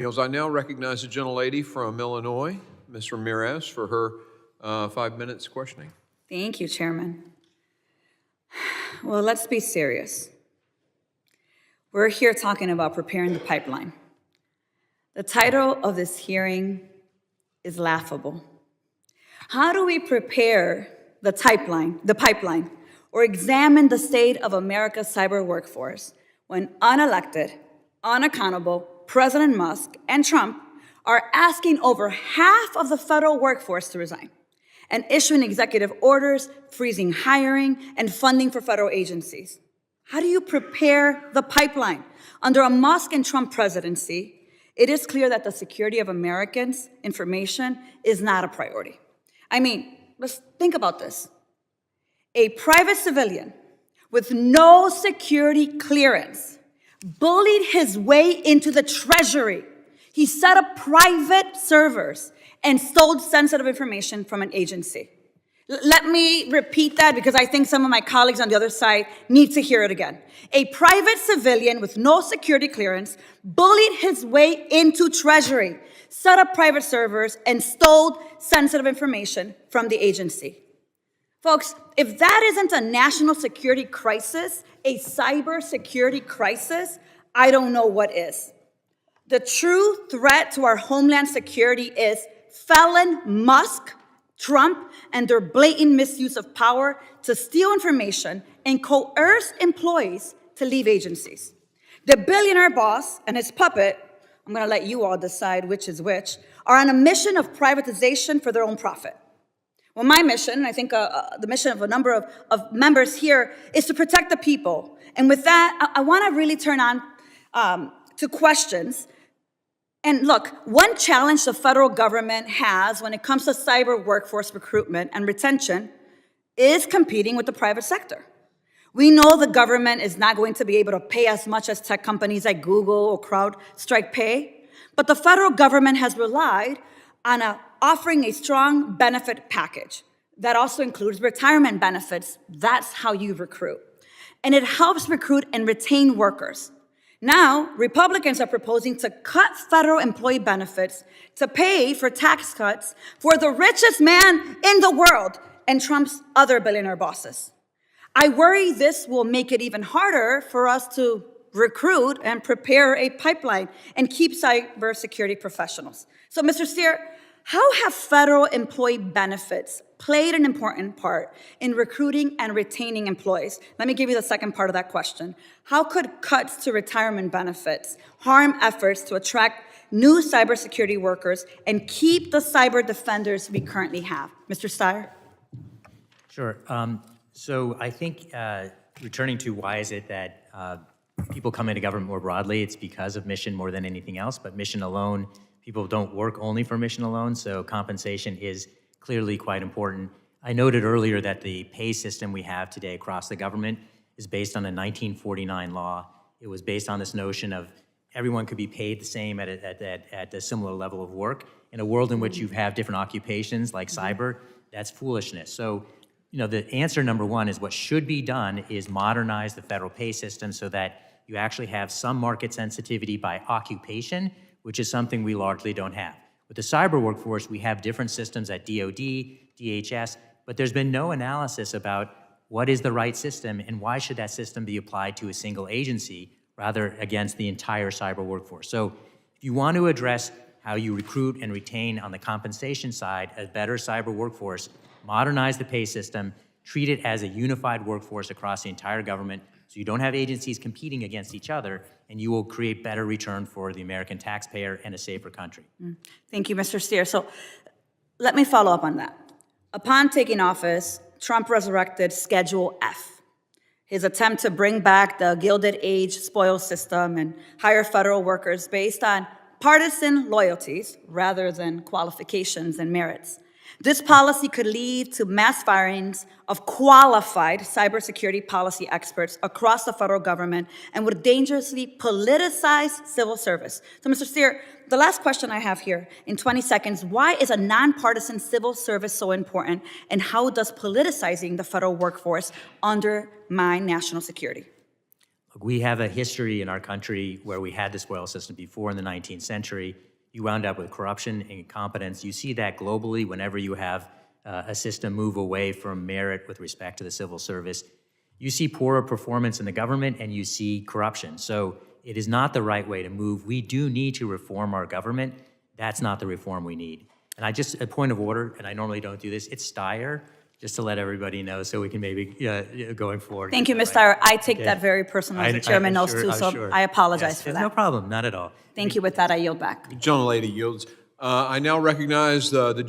I now recognize the gentlelady from Illinois, Ms. Ramirez, for her 5 minutes questioning. Thank you, Chairman. Well, let's be serious. We're here talking about preparing the pipeline. The title of this hearing is laughable. How do we prepare the pipeline, or examine the state of America's cyber workforce when unelected, unaccountable President Musk and Trump are asking over half of the federal workforce to resign and issuing executive orders freezing hiring and funding for federal agencies? How do you prepare the pipeline? Under a Musk and Trump presidency, it is clear that the security of Americans' information is not a priority. I mean, let's think about this. A private civilian with no security clearance bullied his way into the Treasury. He set up private servers and stole sensitive information from an agency. Let me repeat that because I think some of my colleagues on the other side need to hear it again. A private civilian with no security clearance bullied his way into Treasury, set up private servers, and stole sensitive information from the agency. Folks, if that isn't a national security crisis, a cyber security crisis, I don't know what is. The true threat to our homeland security is felon Musk, Trump, and their blatant misuse of power to steal information and coerce employees to leave agencies. The billionaire boss and his puppet, I'm going to let you all decide which is which, are on a mission of privatization for their own profit. Well, my mission, and I think the mission of a number of members here, is to protect the people. And with that, I want to really turn on to questions. And look, one challenge the federal government has when it comes to cyber workforce recruitment and retention is competing with the private sector. We know the government is not going to be able to pay as much as tech companies like Google or CrowdStrike pay, but the federal government has relied on offering a strong benefit package that also includes retirement benefits. That's how you recruit. And it helps recruit and retain workers. Now, Republicans are proposing to cut federal employee benefits to pay for tax cuts for the richest man in the world and Trump's other billionaire bosses. I worry this will make it even harder for us to recruit and prepare a pipeline and keep cybersecurity professionals. So, Mr. Steer, how have federal employee benefits played an important part in recruiting and retaining employees? Let me give you the second part of that question. How could cuts to retirement benefits harm efforts to attract new cybersecurity workers and keep the cyber defenders we currently have? Mr. Steyer? Sure. So I think returning to why is it that people come into government more broadly, it's because of mission more than anything else, but mission alone, people don't work only for mission alone, so compensation is clearly quite important. I noted earlier that the pay system we have today across the government is based on a 1949 law. It was based on this notion of everyone could be paid the same at a similar level of work. In a world in which you have different occupations like cyber, that's foolishness. So, the answer number one is what should be done is modernize the federal pay system so that you actually have some market sensitivity by occupation, which is something we largely don't have. With the cyber workforce, we have different systems at DoD, DHS, but there's been no analysis about what is the right system and why should that system be applied to a single agency rather against the entire cyber workforce. So if you want to address how you recruit and retain on the compensation side a better cyber workforce, modernize the pay system, treat it as a unified workforce across the entire government so you don't have agencies competing against each other, and you will create better return for the American taxpayer and a safer country. Thank you, Mr. Steer. So let me follow up on that. Upon taking office, Trump resurrected Schedule F, his attempt to bring back the Gilded Age spoil system and hire federal workers based on partisan loyalties rather than qualifications and merits. This policy could lead to mass firings of qualified cybersecurity policy experts across the federal government and would dangerously politicize civil service. So, Mr. Steer, the last question I have here in 20 seconds, why is a nonpartisan civil service so important, and how does politicizing the federal workforce undermine national security? We have a history in our country where we had the spoil system before in the 19th century. You wound up with corruption and incompetence. You see that globally whenever you have a system move away from merit with respect to the civil service. You see poorer performance in the government and you see corruption. So it is not the right way to move. We do need to reform our government. That's not the reform we need. And a point of order, and I normally don't do this, it's Steyer, just to let everybody know so we can maybe, going forward. Thank you, Ms. Steyer. I take that very personal, as the chairman knows too, so sure. I apologize Yes, for No that. problem, not at all. Thank you. With that, I yield back. The gentlelady yields. I now recognize the